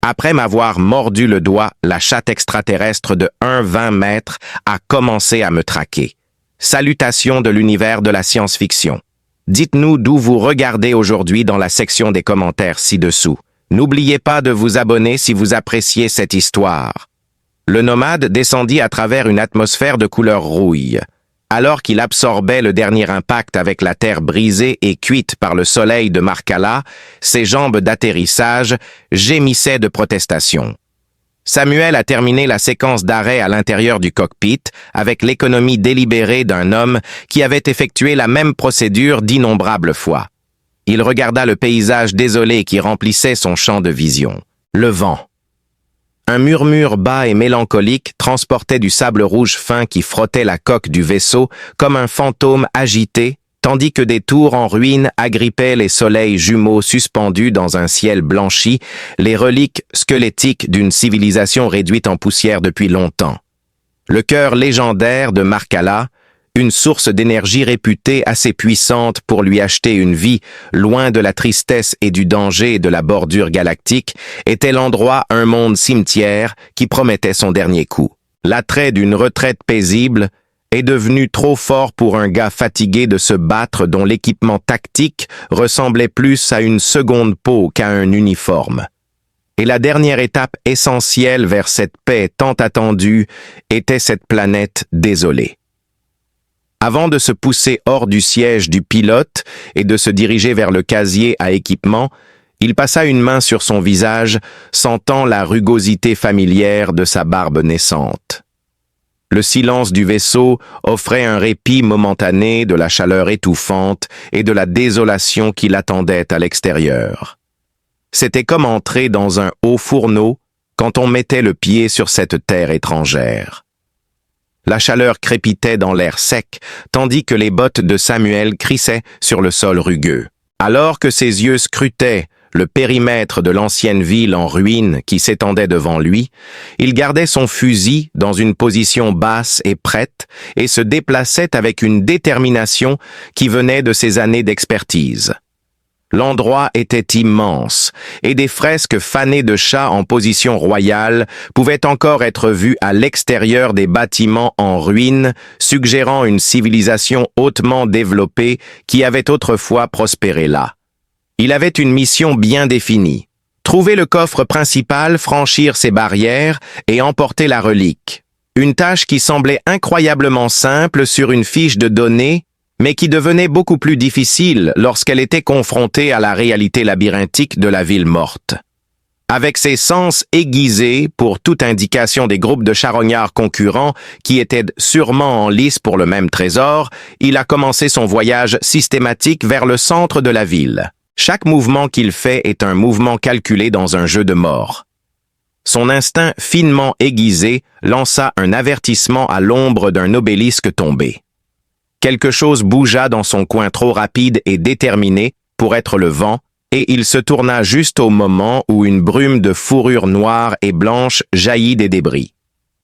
Après m'avoir mordu le doigt, la chatte extraterrestre de 1,20 mètres a commencé à me traquer. Salutations de l'univers de la science-fiction. Dites-nous d'où vous regardez aujourd'hui dans la section des commentaires ci-dessous. N'oubliez pas de vous abonner si vous appréciez cette histoire. Le nomade descendit à travers une atmosphère de couleur rouille. Alors qu'il absorbait le dernier impact avec la terre brisée et cuite par le soleil de Marcala, ses jambes d'atterrissage gémissaient de protestation. Samuel a terminé la séquence d'arrêt à l'intérieur du cockpit avec l'économie délibérée d'un homme qui avait effectué la même procédure d'innombrables fois. Il regarda le paysage désolé qui remplissait son champ de vision. Le vent. Un murmure bas et mélancolique transportait du sable rouge fin qui frottait la coque du vaisseau comme un fantôme agité, tandis que des tours en ruine agrippaient les soleils jumeaux suspendus dans un ciel blanchi, les reliques squelettiques d'une civilisation réduite en poussière depuis longtemps. Le cœur légendaire de Marcala, une source d'énergie réputée assez puissante pour lui acheter une vie loin de la tristesse et du danger de la bordure galactique, était l'endroit un monde cimetière qui promettait son dernier coup. L'attrait d'une retraite paisible est devenu trop fort pour un gars fatigué de se battre dont l'équipement tactique ressemblait plus à une seconde peau qu'à un uniforme. Et la dernière étape essentielle vers cette paix tant attendue était cette planète désolée. Avant de se pousser hors du siège du pilote et de se diriger vers le casier à équipement, il passa une main sur son visage, sentant la rugosité familière de sa barbe naissante. Le silence du vaisseau offrait un répit momentané de la chaleur étouffante et de la désolation qui l'attendait à l'extérieur. C'était comme entrer dans un haut fourneau quand on mettait le pied sur cette terre étrangère. La chaleur crépitait dans l'air sec, tandis que les bottes de Samuel crissaient sur le sol rugueux. Alors que ses yeux scrutaient le périmètre de l'ancienne ville en ruine qui s'étendait devant lui, il gardait son fusil dans une position basse et prête et se déplaçait avec une détermination qui venait de ses années d'expertise. L'endroit était immense, et des fresques fanées de chats en position royale pouvaient encore être vues à l'extérieur des bâtiments en ruine, suggérant une civilisation hautement développée qui avait autrefois prospéré là. Il avait une mission bien définie. Trouver le coffre principal, franchir ses barrières et emporter la relique. Une tâche qui semblait incroyablement simple sur une fiche de données, mais qui devenait beaucoup plus difficile lorsqu'elle était confrontée à la réalité labyrinthique de la ville morte. Avec ses sens aiguisés pour toute indication des groupes de charognards concurrents qui étaient sûrement en lice pour le même trésor, il a commencé son voyage systématique vers le centre de la ville. Chaque mouvement qu'il fait est un mouvement calculé dans un jeu de mort. Son instinct finement aiguisé lança un avertissement à l'ombre d'un obélisque tombé. Quelque chose bougea dans son coin trop rapide et déterminé pour être le vent, et il se tourna juste au moment où une brume de fourrure noire et blanche jaillit des débris.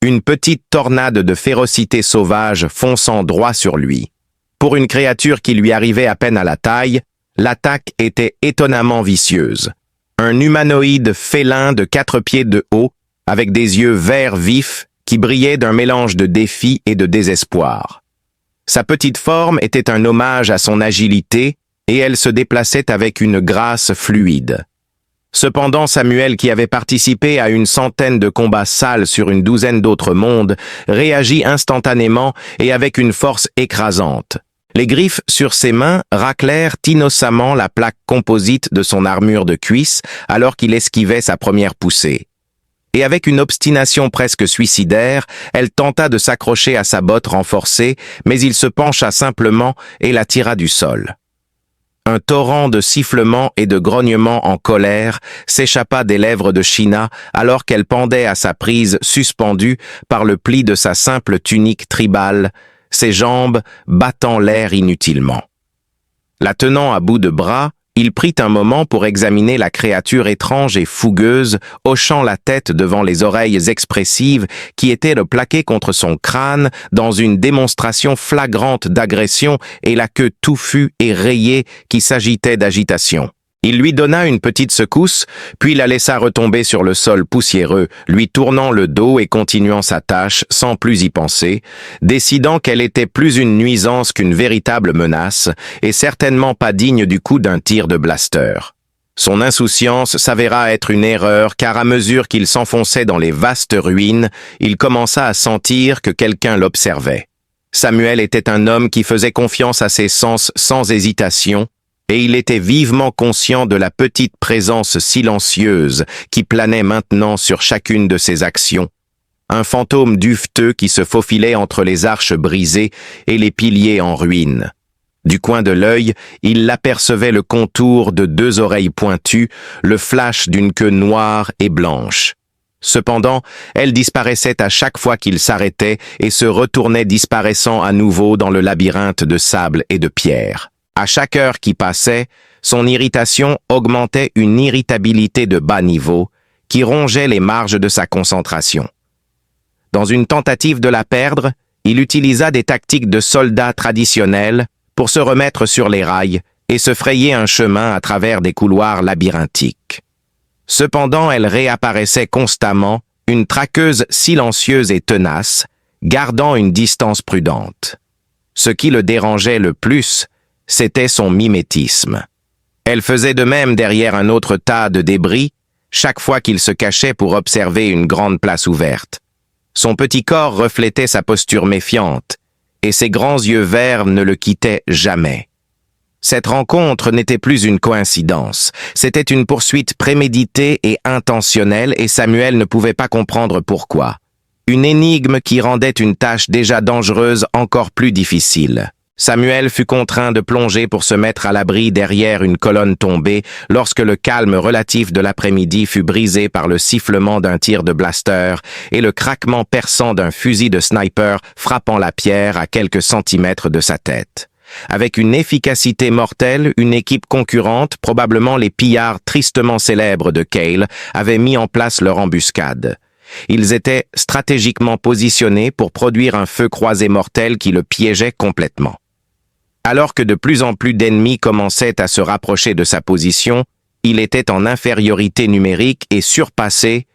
Une petite tornade de férocité sauvage fonçant droit sur lui. Pour une créature qui lui arrivait à peine à la taille, l'attaque était étonnamment vicieuse. Un humanoïde félin de 4 pieds de haut, avec des yeux verts vifs qui brillaient d'un mélange de défi et de désespoir. Sa petite forme était un hommage à son agilité et elle se déplaçait avec une grâce fluide. Cependant, Samuel, qui avait participé à une centaine de combats sales sur une douzaine d'autres mondes, réagit instantanément et avec une force écrasante. Les griffes sur ses mains raclèrent innocemment la plaque composite de son armure de cuisse alors qu'il esquivait sa première poussée. Et avec une obstination presque suicidaire, elle tenta de s'accrocher à sa botte renforcée, mais il se pencha simplement et la tira du sol. Un torrent de sifflements et de grognements en colère s'échappa des lèvres de Sheena alors qu'elle pendait à sa prise suspendue par le pli de sa simple tunique tribale, ses jambes battant l'air inutilement. La tenant à bout de bras, il prit un moment pour examiner la créature étrange et fougueuse, hochant la tête devant les oreilles expressives qui étaient plaquées contre son crâne dans une démonstration flagrante d'agression et la queue touffue et rayée qui s'agitait d'agitation. Il lui donna une petite secousse, puis la laissa retomber sur le sol poussiéreux, lui tournant le dos et continuant sa tâche sans plus y penser, décidant qu'elle était plus une nuisance qu'une véritable menace, et certainement pas digne du coup d'un tir de blaster. Son insouciance s'avéra être une erreur, car à mesure qu'il s'enfonçait dans les vastes ruines, il commença à sentir que quelqu'un l'observait. Samuel était un homme qui faisait confiance à ses sens sans hésitation, et il était vivement conscient de la petite présence silencieuse qui planait maintenant sur chacune de ses actions. Un fantôme duveteux qui se faufilait entre les arches brisées et les piliers en ruine. Du coin de l'œil, il apercevait le contour de 2 oreilles pointues, le flash d'une queue noire et blanche. Cependant, elle disparaissait à chaque fois qu'il s'arrêtait et se retournait disparaissant à nouveau dans le labyrinthe de sable et de pierre. À chaque heure qui passait, son irritation augmentait une irritabilité de bas niveau qui rongeait les marges de sa concentration. Dans une tentative de la perdre, il utilisa des tactiques de soldat traditionnels pour se remettre sur les rails et se frayer un chemin à travers des couloirs labyrinthiques. Cependant, elle réapparaissait constamment, une traqueuse silencieuse et tenace, gardant une distance prudente. Ce qui le dérangeait le plus, c'était son mimétisme. Elle faisait de même derrière un autre tas de débris, chaque fois qu'il se cachait pour observer une grande place ouverte. Son petit corps reflétait sa posture méfiante, et ses grands yeux verts ne le quittaient jamais. Cette rencontre n'était plus une coïncidence, c'était une poursuite préméditée et intentionnelle, et Samuel ne pouvait pas comprendre pourquoi. Une énigme qui rendait une tâche déjà dangereuse encore plus difficile. Samuel fut contraint de plonger pour se mettre à l'abri derrière une colonne tombée lorsque le calme relatif de l'après-midi fut brisé par le sifflement d'un tir de blaster et le craquement perçant d'un fusil de sniper frappant la pierre à quelques centimètres de sa tête. Avec une efficacité mortelle, une équipe concurrente, probablement les pillards tristement célèbres de Cale, avait mis en place leur embuscade. Ils étaient stratégiquement positionnés pour produire un feu croisé mortel qui le piégeait complètement. Alors que de plus en plus d'ennemis commençaient à se rapprocher de sa position, il était en infériorité numérique et surpassé,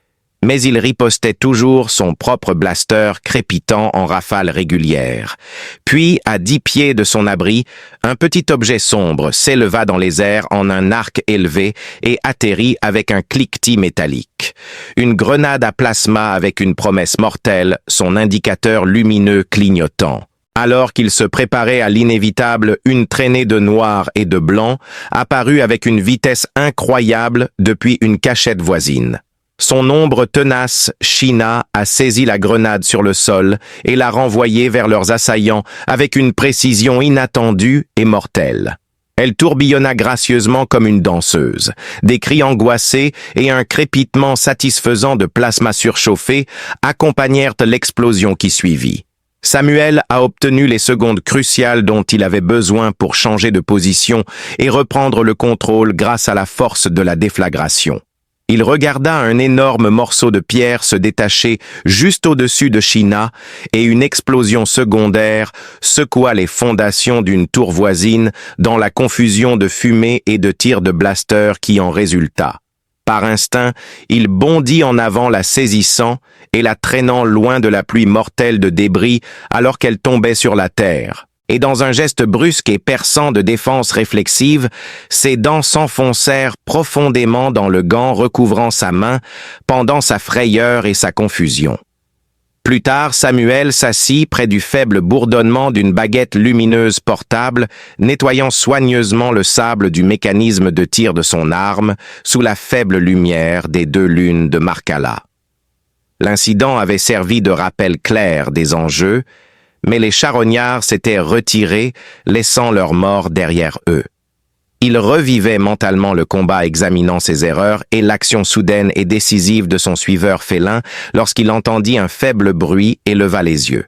mais il ripostait toujours son propre blaster crépitant en rafales régulières. Puis, à 10 pieds de son abri, un petit objet sombre s'éleva dans les airs en un arc élevé et atterrit avec un cliquetis métallique. Une grenade à plasma avec une promesse mortelle, son indicateur lumineux clignotant. Alors qu'il se préparait à l'inévitable, une traînée de noir et de blanc apparut avec une vitesse incroyable depuis une cachette voisine. Son ombre tenace, Sheena, a saisi la grenade sur le sol et l'a renvoyée vers leurs assaillants avec une précision inattendue et mortelle. Elle tourbillonna gracieusement comme une danseuse. Des cris angoissés et un crépitement satisfaisant de plasma surchauffé accompagnèrent l'explosion qui suivit. Samuel a obtenu les secondes cruciales dont il avait besoin pour changer de position et reprendre le contrôle grâce à la force de la déflagration. Il regarda un énorme morceau de pierre se détacher juste au-dessus de Sheena et une explosion secondaire secoua les fondations d'une tour voisine dans la confusion de fumée et de tirs de blaster qui en résulta. Par instinct, il bondit en avant la saisissant et la traînant loin de la pluie mortelle de débris alors qu'elle tombait sur la terre. Et dans un geste brusque et perçant de défense réflexive, ses dents s'enfoncèrent profondément dans le gant recouvrant sa main pendant sa frayeur et sa confusion. Plus tard, Samuel s'assit près du faible bourdonnement d'une baguette lumineuse portable, nettoyant soigneusement le sable du mécanisme de tir de son arme sous la faible lumière des 2 lunes de Markala. L'incident avait servi de rappel clair des enjeux, mais les charognards s'étaient retirés, laissant leur mort derrière eux. Il revivait mentalement le combat examinant ses erreurs et l'action soudaine et décisive de son suiveur félin lorsqu'il entendit un faible bruit et leva les yeux.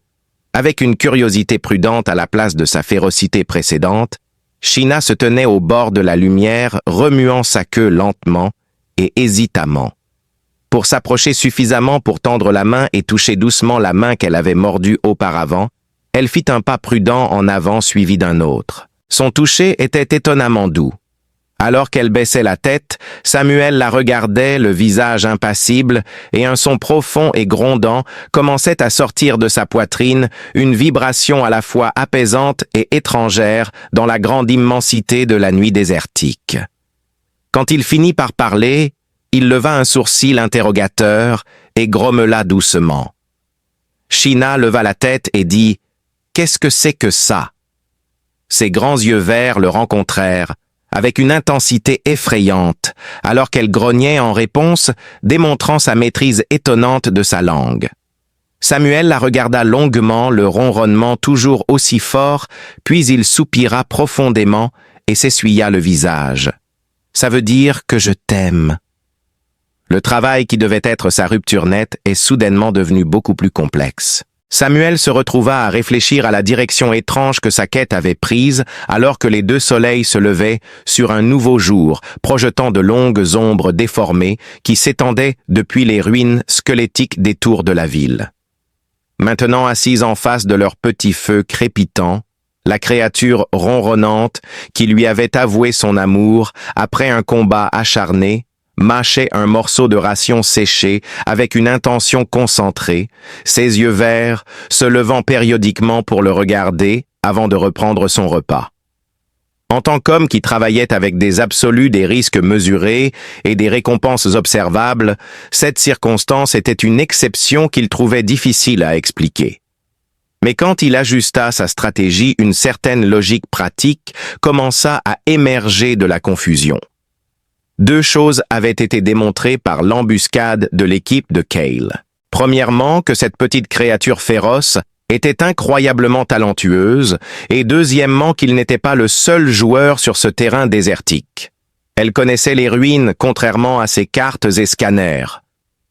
Avec une curiosité prudente à la place de sa férocité précédente, Sheena se tenait au bord de la lumière, remuant sa queue lentement et hésitamment. Pour s'approcher suffisamment pour tendre la main et toucher doucement la main qu'elle avait mordue auparavant, elle fit un pas prudent en avant suivi d'un autre. Son toucher était étonnamment doux. Alors qu'elle baissait la tête, Samuel la regardait, le visage impassible, et un son profond et grondant commençait à sortir de sa poitrine, une vibration à la fois apaisante et étrangère dans la grande immensité de la nuit désertique. Quand il finit par parler, il leva un sourcil interrogateur et grommela doucement. Sheena leva la tête et dit « Qu'est-ce que c'est que ça ?» Ses grands yeux verts le rencontrèrent, avec une intensité effrayante, alors qu'elle grognait en réponse, démontrant sa maîtrise étonnante de sa langue. Samuel la regarda longuement, le ronronnement toujours aussi fort, puis il soupira profondément et s'essuya le visage. « Ça veut dire que je t'aime. » Le travail qui devait être sa rupture nette est soudainement devenu beaucoup plus complexe. Samuel se retrouva à réfléchir à la direction étrange que sa quête avait prise alors que les deux soleils se levaient sur un nouveau jour, projetant de longues ombres déformées qui s'étendaient depuis les ruines squelettiques des tours de la ville. Maintenant assise en face de leur petit feu crépitant, la créature ronronnante qui lui avait avoué son amour après un combat acharné, mâchait un morceau de ration séché avec une intention concentrée, ses yeux verts se levant périodiquement pour le regarder avant de reprendre son repas. En tant qu'homme qui travaillait avec des absolus, des risques mesurés et des récompenses observables, cette circonstance était une exception qu'il trouvait difficile à expliquer. Mais quand il ajusta sa stratégie, une certaine logique pratique commença à émerger de la confusion. Deux choses avaient été démontrées par l'embuscade de l'équipe de Cale. Premièrement, que cette petite créature féroce était incroyablement talentueuse, et deuxièmement qu'il n'était pas le seul joueur sur ce terrain désertique. Elle connaissait les ruines contrairement à ses cartes et scanners.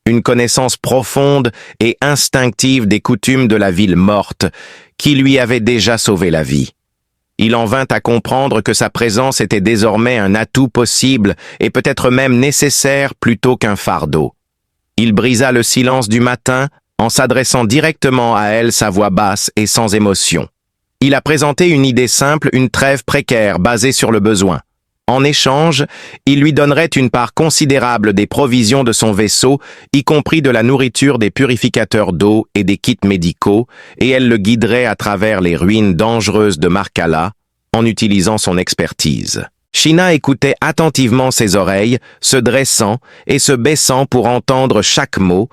Une connaissance profonde et instinctive des coutumes de la ville morte, qui lui avait déjà sauvé la vie. Il en vint à comprendre que sa présence était désormais un atout possible et peut-être même nécessaire plutôt qu'un fardeau. Il brisa le silence du matin en s'adressant directement à elle, sa voix basse et sans émotion. Il a présenté une idée simple, une trêve précaire basée sur le besoin. En échange, il lui donnerait une part considérable des provisions de son vaisseau, y compris de la nourriture, des purificateurs d'eau et des kits médicaux, et elle le guiderait à travers les ruines dangereuses de Markala, en utilisant son expertise. Sheena écoutait attentivement ses oreilles, se dressant et se baissant pour entendre chaque mot,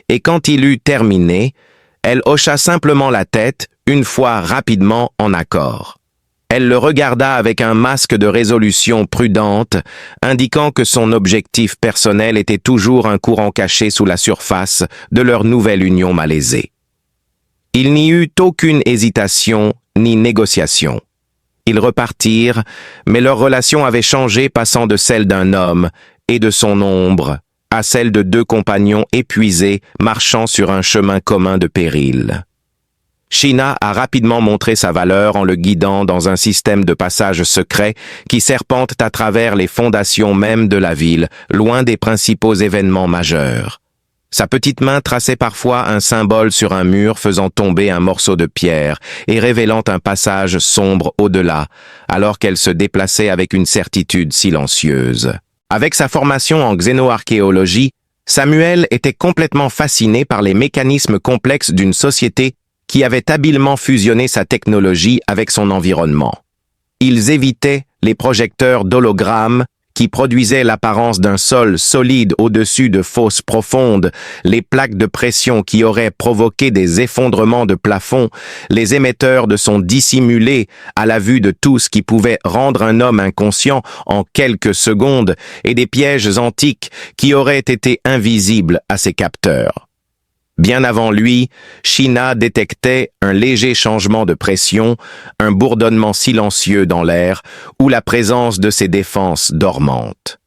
et quand il eut terminé, elle hocha simplement la tête, une fois rapidement en accord. Elle le regarda avec un masque de résolution prudente, indiquant que son objectif personnel était toujours un courant caché sous la surface de leur nouvelle union malaisée. Il n'y eut aucune hésitation ni négociation. Ils repartirent, mais leur relation avait changé, passant de celle d'un homme et de son ombre à celle de deux compagnons épuisés marchant sur un chemin commun de péril. Sheena a rapidement montré sa valeur en le guidant dans un système de passage secret qui serpente à travers les fondations mêmes de la ville, loin des principaux événements majeurs. Sa petite main traçait parfois un symbole sur un mur faisant tomber un morceau de pierre et révélant un passage sombre au-delà, alors qu'elle se déplaçait avec une certitude silencieuse. Avec sa formation en xénoarchéologie, Samuel était complètement fasciné par les mécanismes complexes d'une société qui avait habilement fusionné sa technologie avec son environnement. Ils évitaient les projecteurs d'hologrammes qui produisaient l'apparence d'un sol solide au-dessus de fosses profondes, les plaques de pression qui auraient provoqué des effondrements de plafond, les émetteurs de sons dissimulés à la vue de tous qui pouvaient rendre un homme inconscient en quelques secondes, et des pièges antiques qui auraient été invisibles à ses capteurs. Bien avant lui, Sheena détectait un léger changement de pression, un bourdonnement silencieux dans l'air ou la présence de ses défenses dormantes.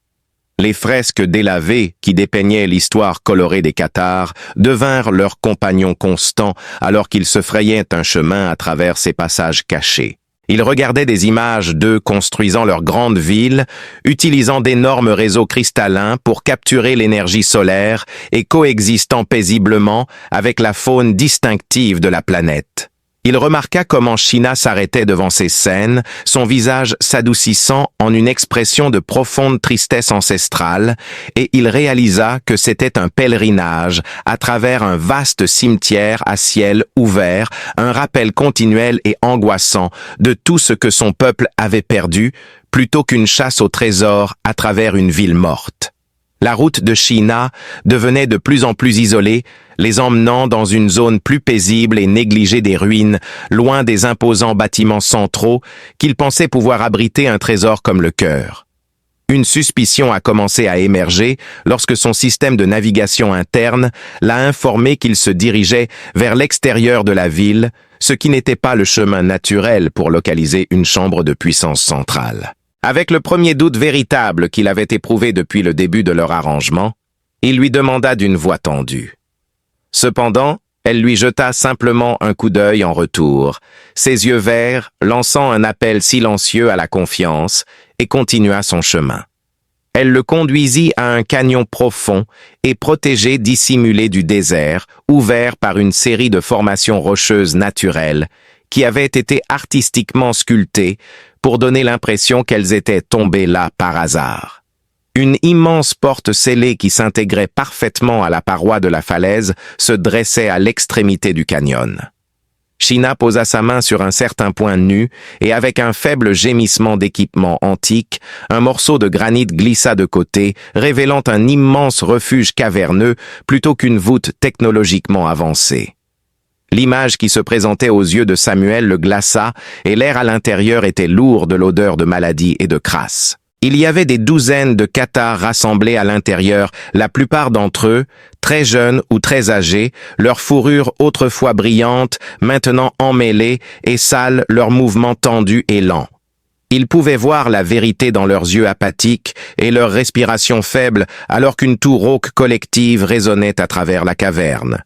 Les fresques délavées qui dépeignaient l'histoire colorée des Cathares devinrent leurs compagnons constants alors qu'ils se frayaient un chemin à travers ces passages cachés. Ils regardaient des images d'eux construisant leur grande ville, utilisant d'énormes réseaux cristallins pour capturer l'énergie solaire et coexistant paisiblement avec la faune distinctive de la planète. Il remarqua comment Sheena s'arrêtait devant ces scènes, son visage s'adoucissant en une expression de profonde tristesse ancestrale, et il réalisa que c'était un pèlerinage à travers un vaste cimetière à ciel ouvert, un rappel continuel et angoissant de tout ce que son peuple avait perdu, plutôt qu'une chasse au trésor à travers une ville morte. La route de Sheena devenait de plus en plus isolée, les emmenant dans une zone plus paisible et négligée des ruines, loin des imposants bâtiments centraux qu'il pensait pouvoir abriter un trésor comme le cœur. Une suspicion a commencé à émerger lorsque son système de navigation interne l'a informé qu'il se dirigeait vers l'extérieur de la ville, ce qui n'était pas le chemin naturel pour localiser une chambre de puissance centrale. Avec le premier doute véritable qu'il avait éprouvé depuis le début de leur arrangement, il lui demanda d'une voix tendue. Cependant, elle lui jeta simplement un coup d'œil en retour, ses yeux verts lançant un appel silencieux à la confiance, et continua son chemin. Elle le conduisit à un canyon profond et protégé dissimulé du désert, ouvert par une série de formations rocheuses naturelles qui avaient été artistiquement sculptées pour donner l'impression qu'elles étaient tombées là par hasard. Une immense porte scellée qui s'intégrait parfaitement à la paroi de la falaise se dressait à l'extrémité du canyon. Sheena posa sa main sur un certain point nu et avec un faible gémissement d'équipement antique, un morceau de granit glissa de côté, révélant un immense refuge caverneux plutôt qu'une voûte technologiquement avancée. L'image qui se présentait aux yeux de Samuel le glaça et l'air à l'intérieur était lourd de l'odeur de maladie et de crasse. Il y avait des douzaines de cathares rassemblés à l'intérieur, la plupart d'entre eux, très jeunes ou très âgés, leur fourrure autrefois brillante, maintenant emmêlée et sale, leurs mouvements tendus et lents. Ils pouvaient voir la vérité dans leurs yeux apathiques et leur respiration faible alors qu'une toux rauque collective résonnait à travers la caverne.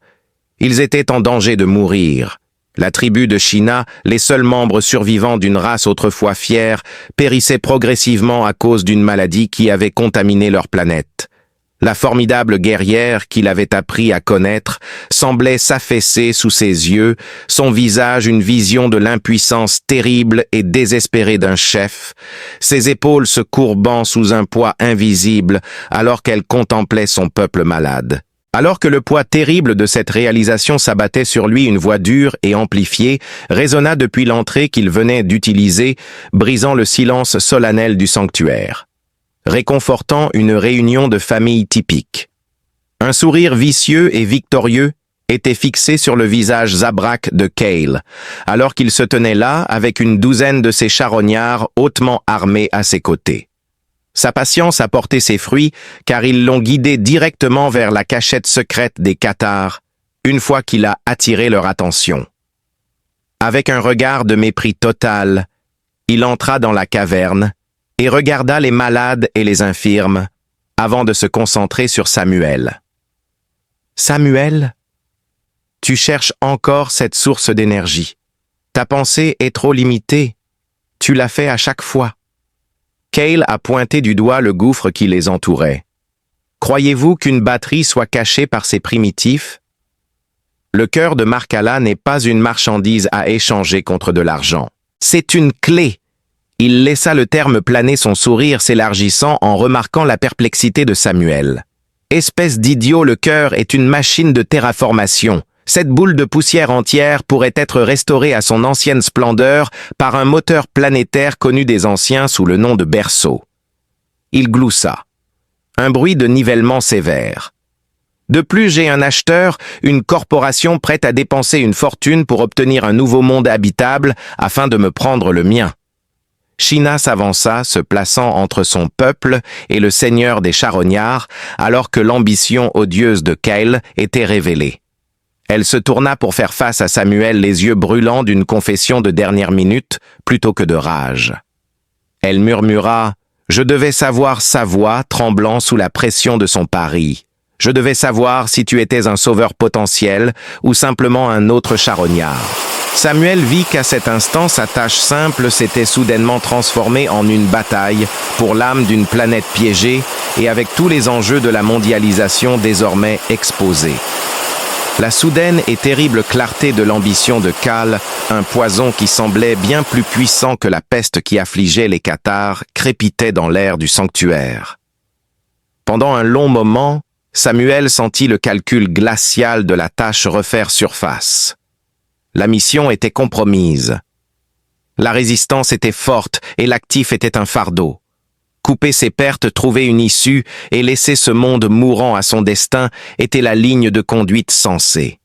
Ils étaient en danger de mourir. La tribu de Sheena, les seuls membres survivants d'une race autrefois fière, périssaient progressivement à cause d'une maladie qui avait contaminé leur planète. La formidable guerrière qu'il avait appris à connaître semblait s'affaisser sous ses yeux, son visage une vision de l'impuissance terrible et désespérée d'un chef, ses épaules se courbant sous un poids invisible alors qu'elle contemplait son peuple malade. Alors que le poids terrible de cette réalisation s'abattait sur lui, une voix dure et amplifiée résonna depuis l'entrée qu'il venait d'utiliser, brisant le silence solennel du sanctuaire, réconfortant une réunion de famille typique. Un sourire vicieux et victorieux était fixé sur le visage zabraque de Cale, alors qu'il se tenait là avec une douzaine de ses charognards hautement armés à ses côtés. Sa patience a porté ses fruits, car ils l'ont guidé directement vers la cachette secrète des cathares, une fois qu'il a attiré leur attention. Avec un regard de mépris total, il entra dans la caverne et regarda les malades et les infirmes, avant de se concentrer sur Samuel. « Samuel, tu cherches encore cette source d'énergie. Ta pensée est trop limitée. Tu l'as fait à chaque fois. » Cale a pointé du doigt le gouffre qui les entourait. Croyez-vous qu'une batterie soit cachée par ces primitifs? Le cœur de Markala n'est pas une marchandise à échanger contre de l'argent. C'est une clé. Il laissa le terme planer, son sourire s'élargissant en remarquant la perplexité de Samuel. Espèce d'idiot, le cœur est une machine de terraformation. Cette boule de poussière entière pourrait être restaurée à son ancienne splendeur par un moteur planétaire connu des anciens sous le nom de berceau. Il gloussa. Un bruit de nivellement sévère. De plus, j'ai un acheteur, une corporation prête à dépenser une fortune pour obtenir un nouveau monde habitable afin de me prendre le mien. Sheena s'avança, se plaçant entre son peuple et le seigneur des charognards, alors que l'ambition odieuse de Cale était révélée. Elle se tourna pour faire face à Samuel, les yeux brûlants d'une confession de dernière minute plutôt que de rage. Elle murmura « Je devais savoir sa voix tremblant sous la pression de son pari. Je devais savoir si tu étais un sauveur potentiel ou simplement un autre charognard. » Samuel vit qu'à cet instant, sa tâche simple s'était soudainement transformée en une bataille pour l'âme d'une planète piégée et avec tous les enjeux de la mondialisation désormais exposés. La soudaine et terrible clarté de l'ambition de Khal, un poison qui semblait bien plus puissant que la peste qui affligeait les Cathares, crépitait dans l'air du sanctuaire. Pendant un long moment, Samuel sentit le calcul glacial de la tâche refaire surface. La mission était compromise. La résistance était forte et l'actif était un fardeau. Couper ses pertes, trouver une issue et laisser ce monde mourant à son destin était la ligne de conduite sensée.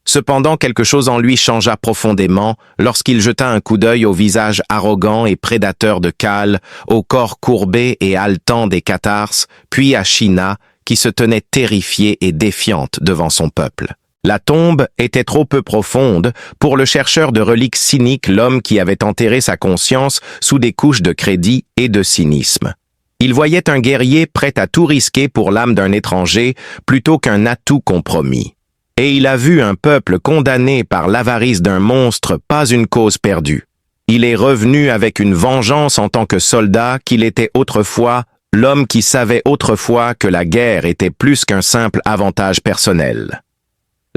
Cependant, quelque chose en lui changea profondément lorsqu'il jeta un coup d'œil au visage arrogant et prédateur de Khal, au corps courbé et haletant des Cathars, puis à Sheena, qui se tenait terrifiée et défiante devant son peuple. La tombe était trop peu profonde pour le chercheur de reliques cyniques, l'homme qui avait enterré sa conscience sous des couches de crédit et de cynisme. Il voyait un guerrier prêt à tout risquer pour l'âme d'un étranger plutôt qu'un atout compromis. Et il a vu un peuple condamné par l'avarice d'un monstre, pas une cause perdue. Il est revenu avec une vengeance en tant que soldat qu'il était autrefois, l'homme qui savait autrefois que la guerre était plus qu'un simple avantage personnel.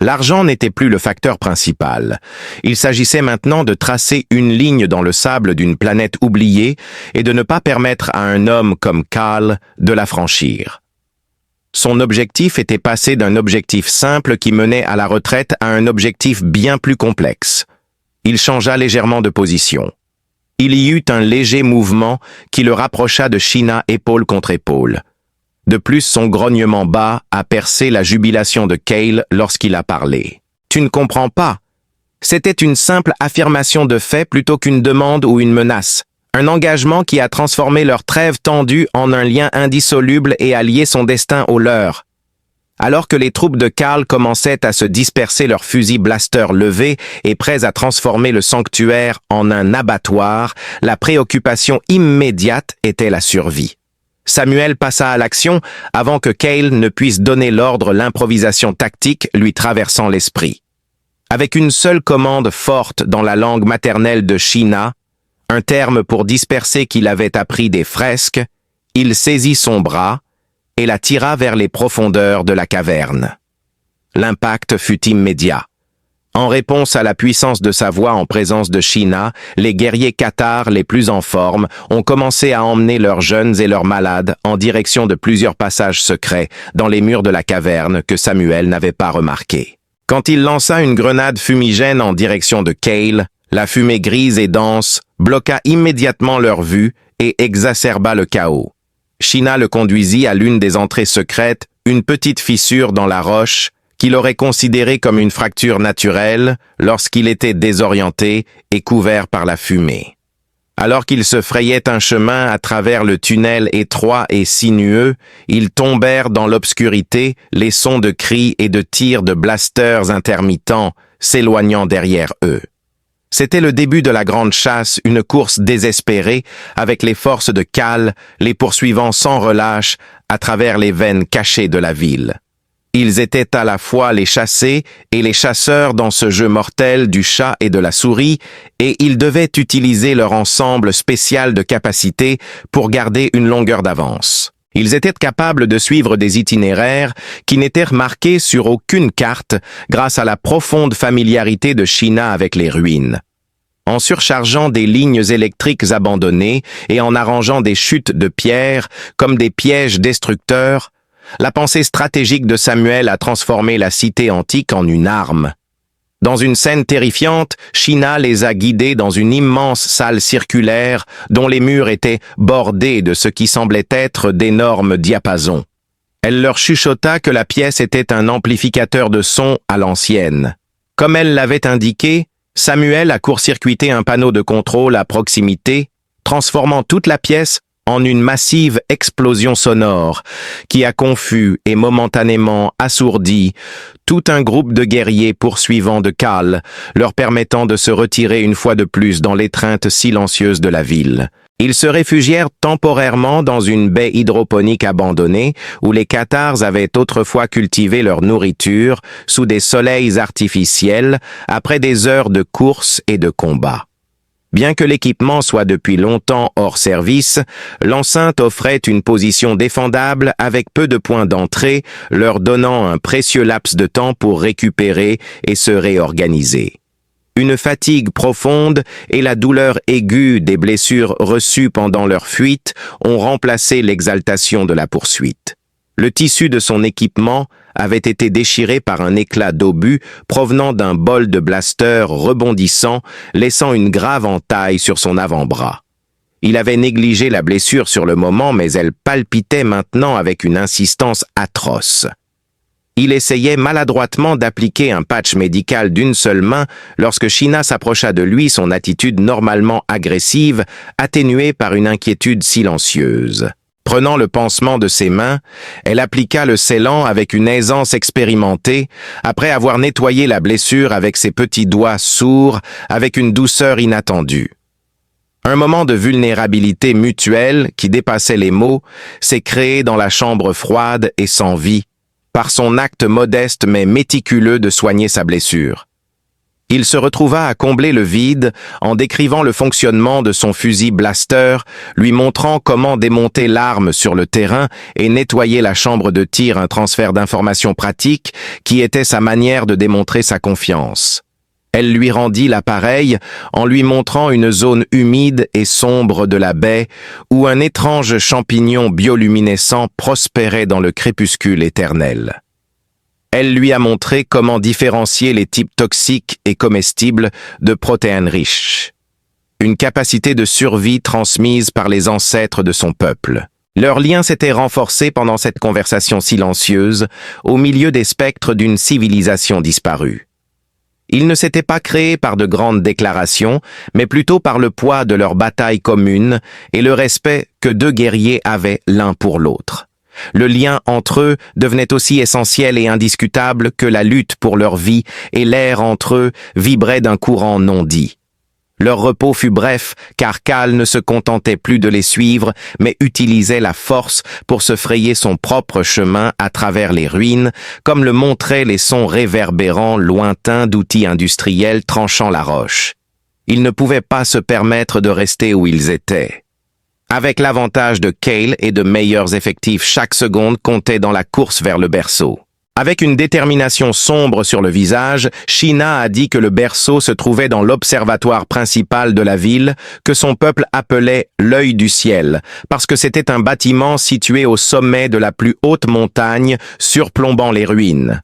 L'argent n'était plus le facteur principal. Il s'agissait maintenant de tracer une ligne dans le sable d'une planète oubliée et de ne pas permettre à un homme comme Khal de la franchir. Son objectif était passé d'un objectif simple qui menait à la retraite à un objectif bien plus complexe. Il changea légèrement de position. Il y eut un léger mouvement qui le rapprocha de Sheena épaule contre épaule. De plus, son grognement bas a percé la jubilation de Cale lorsqu'il a parlé. « Tu ne comprends pas. C'était une simple affirmation de fait plutôt qu'une demande ou une menace. Un engagement qui a transformé leur trêve tendue en un lien indissoluble et a lié son destin au leur. » Alors que les troupes de Khal commençaient à se disperser, leurs fusils blasters levés et prêts à transformer le sanctuaire en un abattoir, la préoccupation immédiate était la survie. Samuel passa à l'action avant que Cale ne puisse donner l'ordre, l'improvisation tactique lui traversant l'esprit. Avec une seule commande forte dans la langue maternelle de Sheena, un terme pour disperser qu'il avait appris des fresques, il saisit son bras et la tira vers les profondeurs de la caverne. L'impact fut immédiat. En réponse à la puissance de sa voix en présence de Sheena, les guerriers Cathars les plus en forme ont commencé à emmener leurs jeunes et leurs malades en direction de plusieurs passages secrets dans les murs de la caverne que Samuel n'avait pas remarqués. Quand il lança une grenade fumigène en direction de Cale, la fumée grise et dense bloqua immédiatement leur vue et exacerba le chaos. Sheena le conduisit à l'une des entrées secrètes, une petite fissure dans la roche, qu'il aurait considéré comme une fracture naturelle lorsqu'il était désorienté et couvert par la fumée. Alors qu'il se frayait un chemin à travers le tunnel étroit et sinueux, ils tombèrent dans l'obscurité, les sons de cris et de tirs de blasters intermittents s'éloignant derrière eux. C'était le début de la grande chasse, une course désespérée avec les forces de Khal, les poursuivant sans relâche à travers les veines cachées de la ville. Ils étaient à la fois les chassés et les chasseurs dans ce jeu mortel du chat et de la souris, et ils devaient utiliser leur ensemble spécial de capacités pour garder une longueur d'avance. Ils étaient capables de suivre des itinéraires qui n'étaient remarqués sur aucune carte grâce à la profonde familiarité de Sheena avec les ruines. En surchargeant des lignes électriques abandonnées et en arrangeant des chutes de pierres comme des pièges destructeurs, la pensée stratégique de Samuel a transformé la cité antique en une arme. Dans une scène terrifiante, Sheena les a guidés dans une immense salle circulaire dont les murs étaient bordés de ce qui semblait être d'énormes diapasons. Elle leur chuchota que la pièce était un amplificateur de son à l'ancienne. Comme elle l'avait indiqué, Samuel a court-circuité un panneau de contrôle à proximité, transformant toute la pièce en une massive explosion sonore qui a confus et momentanément assourdi tout un groupe de guerriers poursuivants de Khal, leur permettant de se retirer une fois de plus dans l'étreinte silencieuse de la ville. Ils se réfugièrent temporairement dans une baie hydroponique abandonnée où les Cathars avaient autrefois cultivé leur nourriture sous des soleils artificiels après des heures de course et de combat. Bien que l'équipement soit depuis longtemps hors service, l'enceinte offrait une position défendable avec peu de points d'entrée, leur donnant un précieux laps de temps pour récupérer et se réorganiser. Une fatigue profonde et la douleur aiguë des blessures reçues pendant leur fuite ont remplacé l'exaltation de la poursuite. Le tissu de son équipement avait été déchiré par un éclat d'obus provenant d'un bol de blaster rebondissant, laissant une grave entaille sur son avant-bras. Il avait négligé la blessure sur le moment, mais elle palpitait maintenant avec une insistance atroce. Il essayait maladroitement d'appliquer un patch médical d'une seule main lorsque Sheena s'approcha de lui, son attitude normalement agressive, atténuée par une inquiétude silencieuse. Prenant le pansement de ses mains, elle appliqua le scellant avec une aisance expérimentée, après avoir nettoyé la blessure avec ses petits doigts sourds, avec une douceur inattendue. Un moment de vulnérabilité mutuelle, qui dépassait les mots, s'est créé dans la chambre froide et sans vie, par son acte modeste mais méticuleux de soigner sa blessure. Il se retrouva à combler le vide en décrivant le fonctionnement de son fusil blaster, lui montrant comment démonter l'arme sur le terrain et nettoyer la chambre de tir, un transfert d'informations pratiques qui était sa manière de démontrer sa confiance. Elle lui rendit l'appareil en lui montrant une zone humide et sombre de la baie où un étrange champignon bioluminescent prospérait dans le crépuscule éternel. Elle lui a montré comment différencier les types toxiques et comestibles de protéines riches. Une capacité de survie transmise par les ancêtres de son peuple. Leur lien s'était renforcé pendant cette conversation silencieuse au milieu des spectres d'une civilisation disparue. Ils ne s'étaient pas créés par de grandes déclarations, mais plutôt par le poids de leur bataille commune et le respect que deux guerriers avaient l'un pour l'autre. Le lien entre eux devenait aussi essentiel et indiscutable que la lutte pour leur vie, et l'air entre eux vibrait d'un courant non dit. Leur repos fut bref, car Cal ne se contentait plus de les suivre, mais utilisait la force pour se frayer son propre chemin à travers les ruines, comme le montraient les sons réverbérants lointains d'outils industriels tranchant la roche. Ils ne pouvaient pas se permettre de rester où ils étaient. Avec l'avantage de Cale et de meilleurs effectifs, chaque seconde comptait dans la course vers le berceau. Avec une détermination sombre sur le visage, Sheena a dit que le berceau se trouvait dans l'observatoire principal de la ville, que son peuple appelait l'œil du ciel, parce que c'était un bâtiment situé au sommet de la plus haute montagne, surplombant les ruines.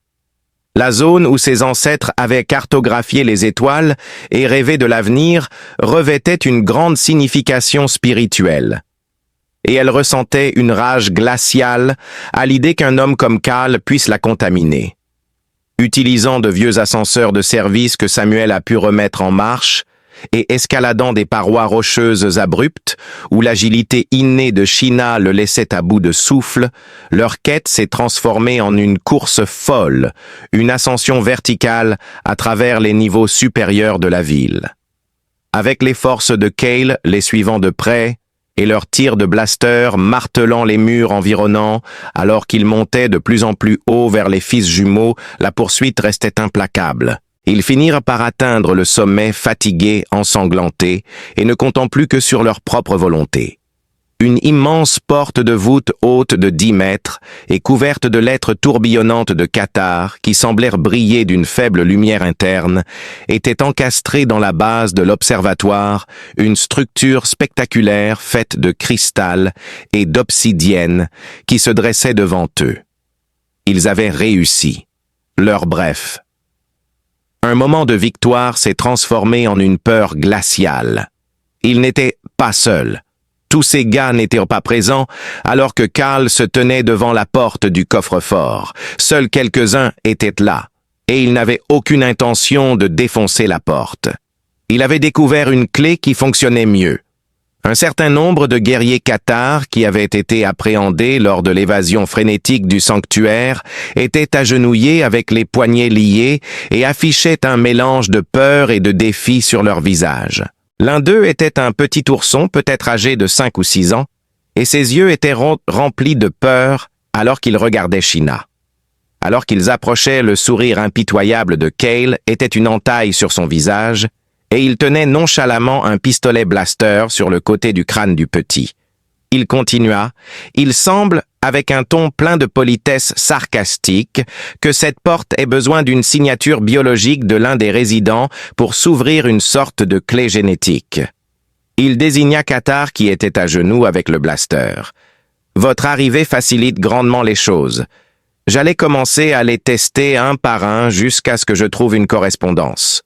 La zone où ses ancêtres avaient cartographié les étoiles et rêvé de l'avenir revêtait une grande signification spirituelle. Et elle ressentait une rage glaciale à l'idée qu'un homme comme Cal puisse la contaminer. Utilisant de vieux ascenseurs de service que Samuel a pu remettre en marche, et escaladant des parois rocheuses abruptes, où l'agilité innée de Sheena le laissait à bout de souffle, leur quête s'est transformée en une course folle, une ascension verticale à travers les niveaux supérieurs de la ville. Avec les forces de Cale les suivant de près, et leurs tirs de blaster martelant les murs environnants, alors qu'ils montaient de plus en plus haut vers les fils jumeaux, la poursuite restait implacable. Ils finirent par atteindre le sommet fatigués, ensanglantés, et ne comptant plus que sur leur propre volonté. Une immense porte de voûte haute de 10 mètres et couverte de lettres tourbillonnantes de cathare qui semblèrent briller d'une faible lumière interne, était encastrée dans la base de l'observatoire, une structure spectaculaire faite de cristal et d'obsidienne qui se dressait devant eux. Ils avaient réussi. Leur bref. Un moment de victoire s'est transformé en une peur glaciale. Ils n'étaient pas seuls. Tous ces gars n'étaient pas présents, alors que Cal se tenait devant la porte du coffre-fort. Seuls quelques-uns étaient là, et il n'avait aucune intention de défoncer la porte. Il avait découvert une clé qui fonctionnait mieux. Un certain nombre de guerriers cathares qui avaient été appréhendés lors de l'évasion frénétique du sanctuaire étaient agenouillés avec les poignets liés et affichaient un mélange de peur et de défi sur leur visage. L'un d'eux était un petit ourson, peut-être âgé de 5 ou 6 ans, et ses yeux étaient remplis de peur alors qu'il regardait Sheena. Alors qu'ils approchaient, le sourire impitoyable de Cale était une entaille sur son visage, et il tenait nonchalamment un pistolet blaster sur le côté du crâne du petit. Il continua, « Il semble, avec un ton plein de politesse sarcastique, que cette porte ait besoin d'une signature biologique de l'un des résidents pour s'ouvrir une sorte de clé génétique. » Il désigna Qatar qui était à genoux avec le blaster. « Votre arrivée facilite grandement les choses. J'allais commencer à les tester un par un jusqu'à ce que je trouve une correspondance. »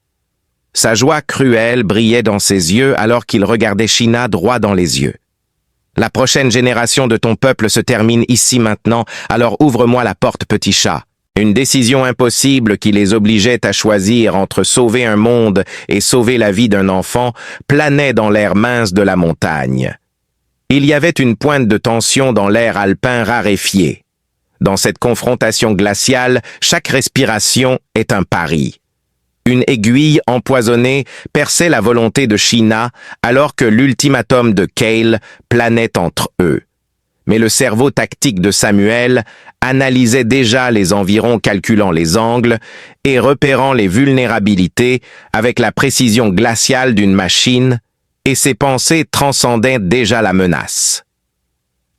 Sa joie cruelle brillait dans ses yeux alors qu'il regardait Sheena droit dans les yeux. « La prochaine génération de ton peuple se termine ici maintenant, alors ouvre-moi la porte, petit chat. » Une décision impossible qui les obligeait à choisir entre sauver un monde et sauver la vie d'un enfant planait dans l'air mince de la montagne. Il y avait une pointe de tension dans l'air alpin raréfié. Dans cette confrontation glaciale, chaque respiration est un pari. Une aiguille empoisonnée perçait la volonté de Sheena alors que l'ultimatum de Cale planait entre eux. Mais le cerveau tactique de Samuel analysait déjà les environs, calculant les angles et repérant les vulnérabilités avec la précision glaciale d'une machine, et ses pensées transcendaient déjà la menace.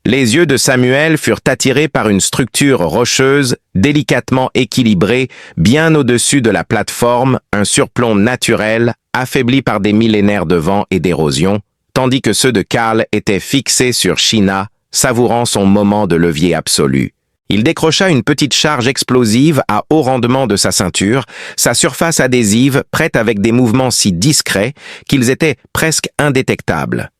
Les yeux de Samuel furent attirés par une structure rocheuse, délicatement équilibrée, bien au-dessus de la plateforme, un surplomb naturel, affaibli par des millénaires de vent et d'érosion, tandis que ceux de Carl étaient fixés sur Sheena, savourant son moment de levier absolu. Il décrocha une petite charge explosive à haut rendement de sa ceinture, sa surface adhésive prête avec des mouvements si discrets qu'ils étaient presque indétectables.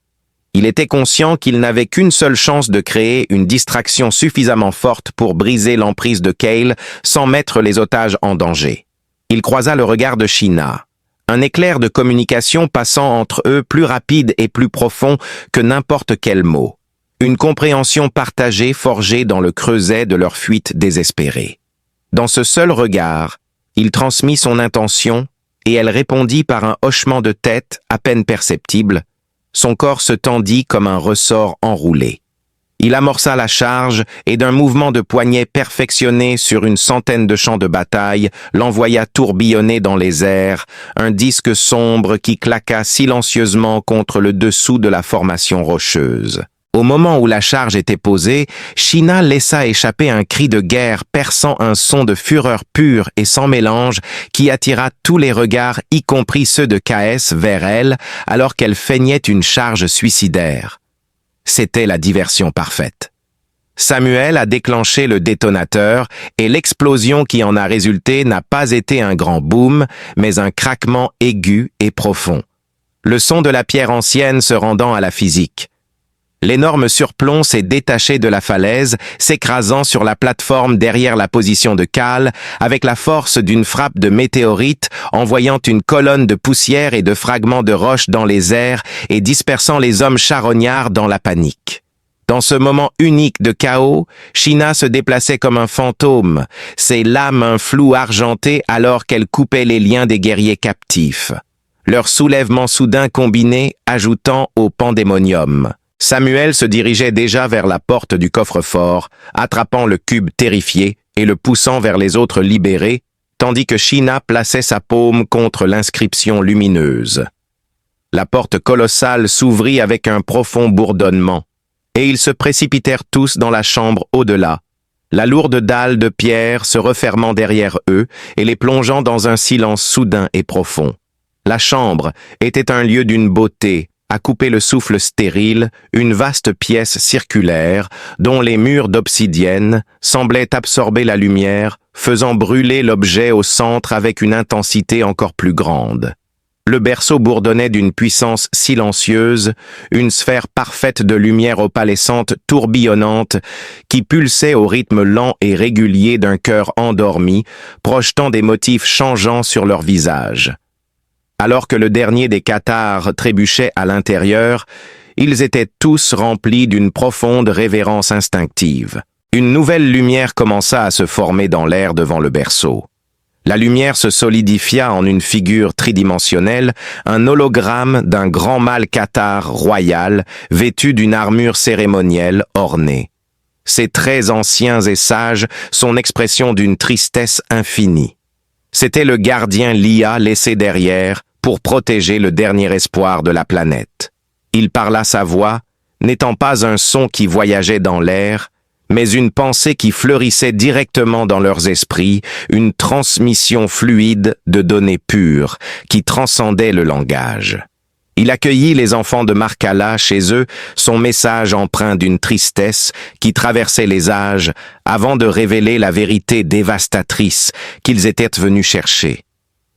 Il était conscient qu'il n'avait qu'une seule chance de créer une distraction suffisamment forte pour briser l'emprise de Cale sans mettre les otages en danger. Il croisa le regard de Sheena. Un éclair de communication passant entre eux plus rapide et plus profond que n'importe quel mot. Une compréhension partagée forgée dans le creuset de leur fuite désespérée. Dans ce seul regard, il transmit son intention et elle répondit par un hochement de tête à peine perceptible. Son corps se tendit comme un ressort enroulé. Il amorça la charge et d'un mouvement de poignet perfectionné sur une centaine de champs de bataille, l'envoya tourbillonner dans les airs, un disque sombre qui claqua silencieusement contre le dessous de la formation rocheuse. Au moment où la charge était posée, Sheena laissa échapper un cri de guerre perçant un son de fureur pure et sans mélange qui attira tous les regards, y compris ceux de KS, vers elle, alors qu'elle feignait une charge suicidaire. C'était la diversion parfaite. Samuel a déclenché le détonateur et l'explosion qui en a résulté n'a pas été un grand boom, mais un craquement aigu et profond. Le son de la pierre ancienne se rendant à la physique. L'énorme surplomb s'est détaché de la falaise, s'écrasant sur la plateforme derrière la position de Cal, avec la force d'une frappe de météorite, envoyant une colonne de poussière et de fragments de roche dans les airs et dispersant les hommes charognards dans la panique. Dans ce moment unique de chaos, Sheena se déplaçait comme un fantôme, ses lames un flou argenté alors qu'elle coupait les liens des guerriers captifs. Leur soulèvement soudain combiné ajoutant au pandémonium. Samuel se dirigeait déjà vers la porte du coffre-fort, attrapant le cube terrifié et le poussant vers les autres libérés, tandis que Sheena plaçait sa paume contre l'inscription lumineuse. La porte colossale s'ouvrit avec un profond bourdonnement, et ils se précipitèrent tous dans la chambre au-delà, la lourde dalle de pierre se refermant derrière eux et les plongeant dans un silence soudain et profond. La chambre était un lieu d'une beauté, à couper le souffle stérile, une vaste pièce circulaire, dont les murs d'obsidienne semblaient absorber la lumière, faisant brûler l'objet au centre avec une intensité encore plus grande. Le berceau bourdonnait d'une puissance silencieuse, une sphère parfaite de lumière opalescente tourbillonnante qui pulsait au rythme lent et régulier d'un cœur endormi, projetant des motifs changeants sur leur visage. Alors que le dernier des cathares trébuchait à l'intérieur, ils étaient tous remplis d'une profonde révérence instinctive. Une nouvelle lumière commença à se former dans l'air devant le berceau. La lumière se solidifia en une figure tridimensionnelle, un hologramme d'un grand mâle cathare royal, vêtu d'une armure cérémonielle ornée. Ses traits anciens et sages, son expression d'une tristesse infinie. C'était le gardien Lia laissé derrière, pour protéger le dernier espoir de la planète. Il parla sa voix, n'étant pas un son qui voyageait dans l'air, mais une pensée qui fleurissait directement dans leurs esprits, une transmission fluide de données pures qui transcendait le langage. Il accueillit les enfants de Markala chez eux, son message empreint d'une tristesse qui traversait les âges avant de révéler la vérité dévastatrice qu'ils étaient venus chercher.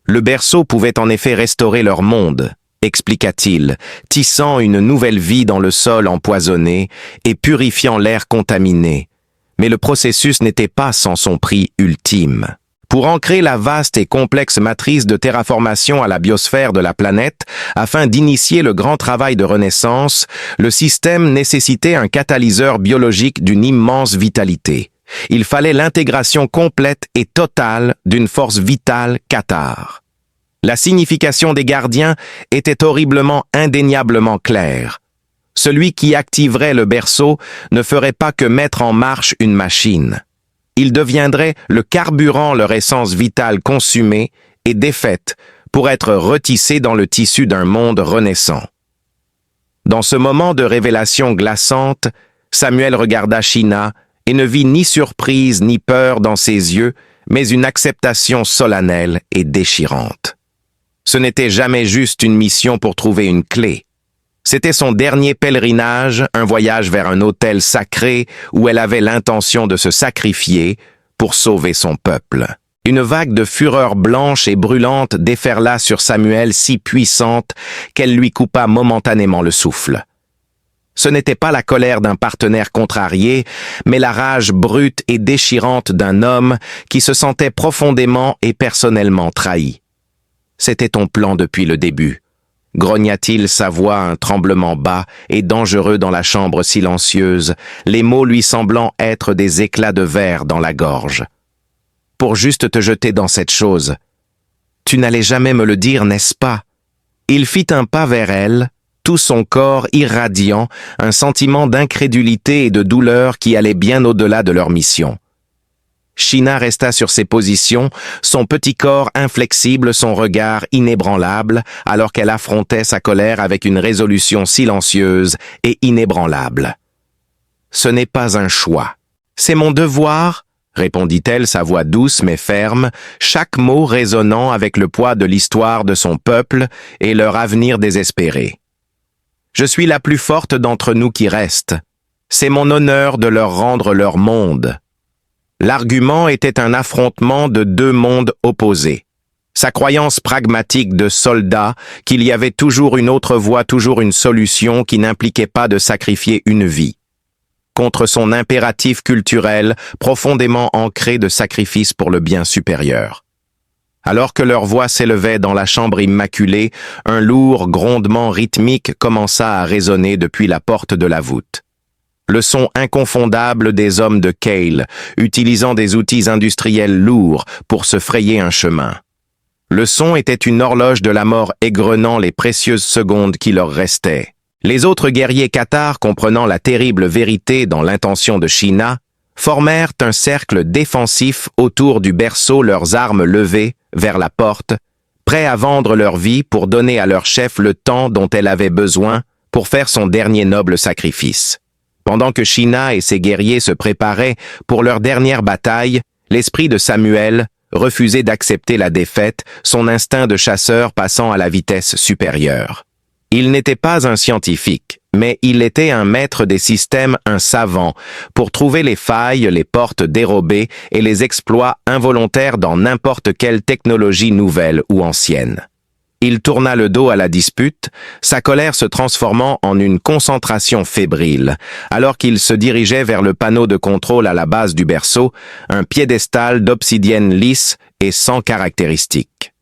Le berceau pouvait en effet restaurer leur monde, expliqua-t-il, tissant une nouvelle vie dans le sol empoisonné et purifiant l'air contaminé. Mais le processus n'était pas sans son prix ultime. Pour ancrer la vaste et complexe matrice de terraformation à la biosphère de la planète, afin d'initier le grand travail de renaissance, le système nécessitait un catalyseur biologique d'une immense vitalité. Il fallait l'intégration complète et totale d'une force vitale cathare. La signification des gardiens était horriblement, indéniablement claire. Celui qui activerait le berceau ne ferait pas que mettre en marche une machine. Il deviendrait le carburant leur essence vitale consumée et défaite pour être retissé dans le tissu d'un monde renaissant. Dans ce moment de révélation glaçante, Samuel regarda Sheena et ne vit ni surprise ni peur dans ses yeux, mais une acceptation solennelle et déchirante. Ce n'était jamais juste une mission pour trouver une clé. C'était son dernier pèlerinage, un voyage vers un autel sacré où elle avait l'intention de se sacrifier pour sauver son peuple. Une vague de fureur blanche et brûlante déferla sur Samuel si puissante qu'elle lui coupa momentanément le souffle. Ce n'était pas la colère d'un partenaire contrarié, mais la rage brute et déchirante d'un homme qui se sentait profondément et personnellement trahi. C'était ton plan depuis le début. Grogna-t-il, sa voix un tremblement bas et dangereux dans la chambre silencieuse, les mots lui semblant être des éclats de verre dans la gorge. Pour juste te jeter dans cette chose. Tu n'allais jamais me le dire, n'est-ce pas? Il fit un pas vers elle, tout son corps irradiant, un sentiment d'incrédulité et de douleur qui allait bien au-delà de leur mission. Sheena resta sur ses positions, son petit corps inflexible, son regard inébranlable, alors qu'elle affrontait sa colère avec une résolution silencieuse et inébranlable. « Ce n'est pas un choix. C'est mon devoir, » répondit-elle, sa voix douce mais ferme, chaque mot résonnant avec le poids de l'histoire de son peuple et leur avenir désespéré. « Je suis la plus forte d'entre nous qui reste. C'est mon honneur de leur rendre leur monde. » L'argument était un affrontement de deux mondes opposés. Sa croyance pragmatique de soldat qu'il y avait toujours une autre voie, toujours une solution qui n'impliquait pas de sacrifier une vie. Contre son impératif culturel profondément ancré de sacrifice pour le bien supérieur. Alors que leurs voix s'élevaient dans la chambre immaculée, un lourd grondement rythmique commença à résonner depuis la porte de la voûte. Le son inconfondable des hommes de Kale, utilisant des outils industriels lourds pour se frayer un chemin. Le son était une horloge de la mort égrenant les précieuses secondes qui leur restaient. Les autres guerriers cathares, comprenant la terrible vérité dans l'intention de Sheena, formèrent un cercle défensif autour du berceau, leurs armes levées vers la porte, prêts à vendre leur vie pour donner à leur chef le temps dont elle avait besoin pour faire son dernier noble sacrifice. Pendant que Sheena et ses guerriers se préparaient pour leur dernière bataille, l'esprit de Samuel refusait d'accepter la défaite, son instinct de chasseur passant à la vitesse supérieure. Il n'était pas un scientifique, mais il était un maître des systèmes, un savant, pour trouver les failles, les portes dérobées et les exploits involontaires dans n'importe quelle technologie nouvelle ou ancienne. Il tourna le dos à la dispute, sa colère se transformant en une concentration fébrile, alors qu'il se dirigeait vers le panneau de contrôle à la base du berceau, un piédestal d'obsidienne lisse et sans caractéristiques.